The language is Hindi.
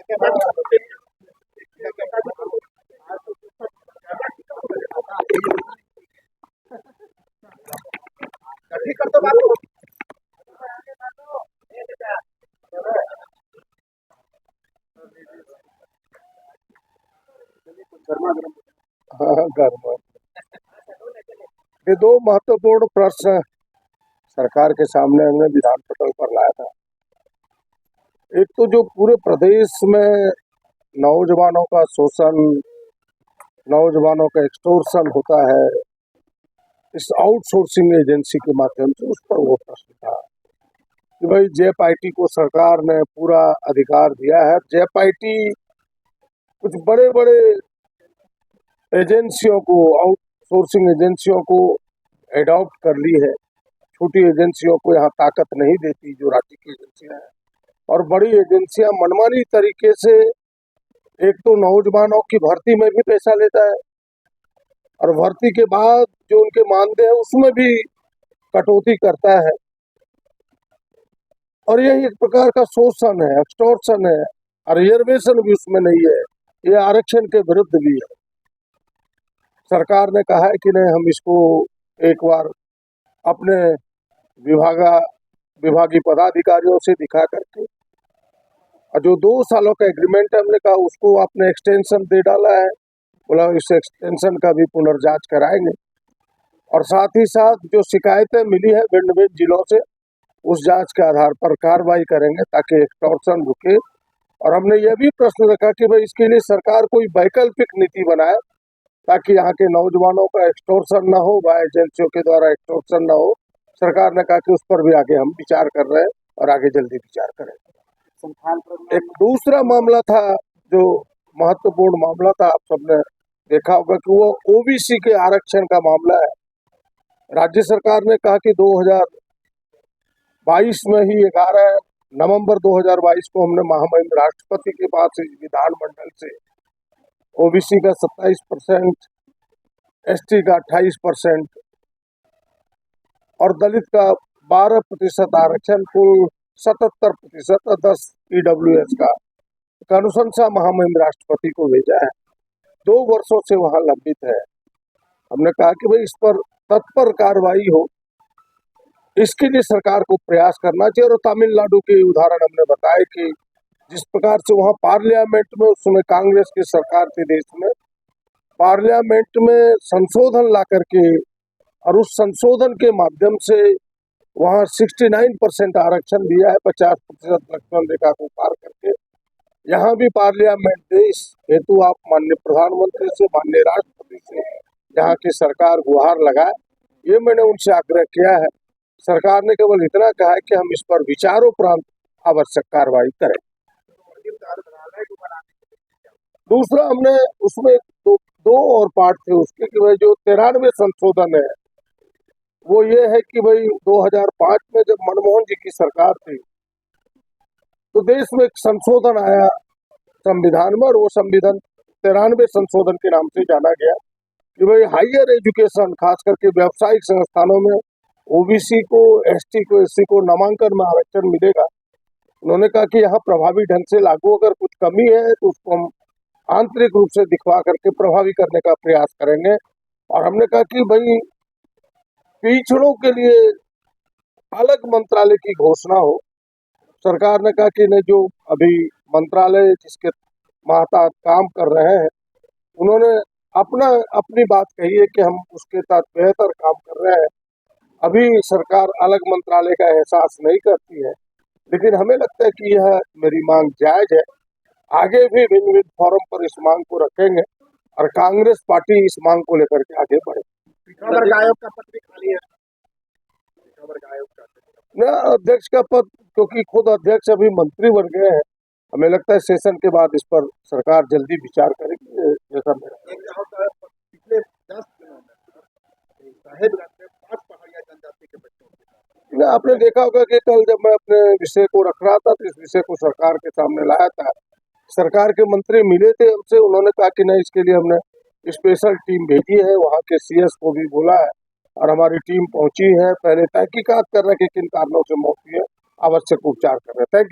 हाँ, गर्मा ये दो महत्वपूर्ण प्रश्न सरकार के सामने हमने विधान पटल पर लाया था। एक तो जो पूरे प्रदेश में नौजवानों का शोषण, नौजवानों का एक्सटॉर्शन होता है इस आउटसोर्सिंग एजेंसी के माध्यम से, उस पर वो प्रश्न था कि भाई जेपीआईटी को सरकार ने पूरा अधिकार दिया है। जेपीआईटी कुछ बड़े बड़े एजेंसियों को, आउटसोर्सिंग एजेंसियों को एडॉप्ट कर ली है। छोटी एजेंसियों को यहाँ ताकत नहीं देती जो राज्य की एजेंसियां हैं, और बड़ी एजेंसियां मनमानी तरीके से एक तो नौजवानों की भर्ती में भी पैसा लेता है और भर्ती के बाद जो उनके मानदेय है उसमें भी कटौती करता है, और यही एक प्रकार का शोषण है, एक्सटॉर्शन है, और रिजर्वेशन भी उसमें नहीं है, ये आरक्षण के विरुद्ध भी है। सरकार ने कहा है कि नहीं, हम इसको एक बार अपने विभागीय पदाधिकारियों से दिखा करके, और जो 2 सालों का एग्रीमेंट है हमने कहा उसको आपने एक्सटेंशन दे डाला है, बोला इस एक्सटेंशन का भी पुनर्जांच कराएंगे, और साथ ही साथ जो शिकायतें मिली है भिन्न भिन्न जिलों से उस जांच के आधार पर कार्रवाई करेंगे ताकि एक्सटॉर्शन रुके। और हमने यह भी प्रश्न रखा कि भाई इसके लिए सरकार कोई वैकल्पिक नीति बनाए ताकि यहाँ के नौजवानों का एक्सटॉर्शन न हो, वह एजेंसियों के द्वारा एक्सटॉर्शन न हो। सरकार ने कहा कि उस पर भी आगे हम विचार कर रहे हैं और आगे जल्दी विचार करेंगे। एक दूसरा मामला था जो महत्वपूर्ण मामला था, आप सबने देखा होगा कि वो ओबीसी के आरक्षण का मामला है। राज्य सरकार ने कहा कि 2022 में ही 11 नवंबर 2022 को हमने महामहिम राष्ट्रपति के पास इस विधानमंडल से ओबीसी का 27%, एसटी का 28% और दलित का 12% आरक्षण, कुल 77% और 10 ईडब्ल्यूएस का अनुशंसा महामहिम राष्ट्रपति को भेजा है। 2 वर्षों से वहां लंबित है। हमने कहा कि भाई इस पर तत्पर कार्रवाई हो, इसके लिए सरकार को प्रयास करना चाहिए। और तमिलनाडु के उदाहरण हमने बताए कि जिस प्रकार से वहां पार्लियामेंट में उस समय कांग्रेस की सरकार थी देश में, पार्लियामेंट में संशोधन ला करके और उस संशोधन के माध्यम से वहां 69% आरक्षण दिया है, 50% लक्ष्मण रेखा को पार करके। यहाँ भी पार्लियामेंट ने इस हेतु आप माननीय प्रधानमंत्री से, माननीय राष्ट्रपति से यहाँ की सरकार गुहार लगाए, ये मैंने उनसे आग्रह किया है। सरकार ने केवल इतना कहा है कि हम इस पर विचारोपरांत आवश्यक कार्रवाई करें। दूसरा हमने उसमें दो और पार्ट थे उसके कि भाई जो 93 संशोधन है वो ये है कि भाई 2005 में जब मनमोहन जी की सरकार थी तो देश में एक संशोधन आया संविधान में, और वो संविधान 93 संशोधन के नाम से जाना गया कि भाई हायर एजुकेशन, खास करके व्यावसायिक संस्थानों में ओबीसी को, एसटी को, एससी को नामांकन में आरक्षण मिलेगा। उन्होंने कहा कि यहाँ प्रभावी ढंग से लागू, अगर कुछ कमी है तो उसको हम आंतरिक रूप से दिखवा करके प्रभावी करने का प्रयास करेंगे। और हमने कहा कि भाई पिछड़ों के लिए अलग मंत्रालय की घोषणा हो। सरकार ने कहा कि नहीं, जो अभी मंत्रालय जिसके महतात काम कर रहे हैं उन्होंने अपनी बात कही है कि हम उसके साथ बेहतर काम कर रहे हैं। अभी सरकार अलग मंत्रालय का एहसास नहीं करती है, लेकिन हमें लगता है कि यह मेरी मांग जायज है। आगे भी भिन्न भिन्न फोरम पर इस मांग को रखेंगे और कांग्रेस पार्टी इस मांग को लेकर के आगे बढ़े। आयोग का पद भी खाली है, न अध्यक्ष का पद, क्योंकि खुद अध्यक्ष अभी मंत्री बन गए हैं, हमें लगता है सेशन के बाद इस पर सरकार जल्दी विचार करेगी। जैसा पिछले 10 दिनों में साहेबगंज में 5 पहाड़िया जनजाति के बच्चों के आपने देखा होगा कि कल जब मैं अपने विषय को रख रहा था तो इस विषय को सरकार के सामने लाया था। सरकार के मंत्री मिले थे हमसे, उन्होंने कहा कि नहीं, इसके लिए हमने स्पेशल टीम भेजी है, वहाँ के सीएस को भी बोला है और हमारी टीम पहुंची है। पहले तहकीकात कर रहे हैं कि किन कारणों से मौत हुई है, आवश्यक उपचार कर रहे हैं। Thank you.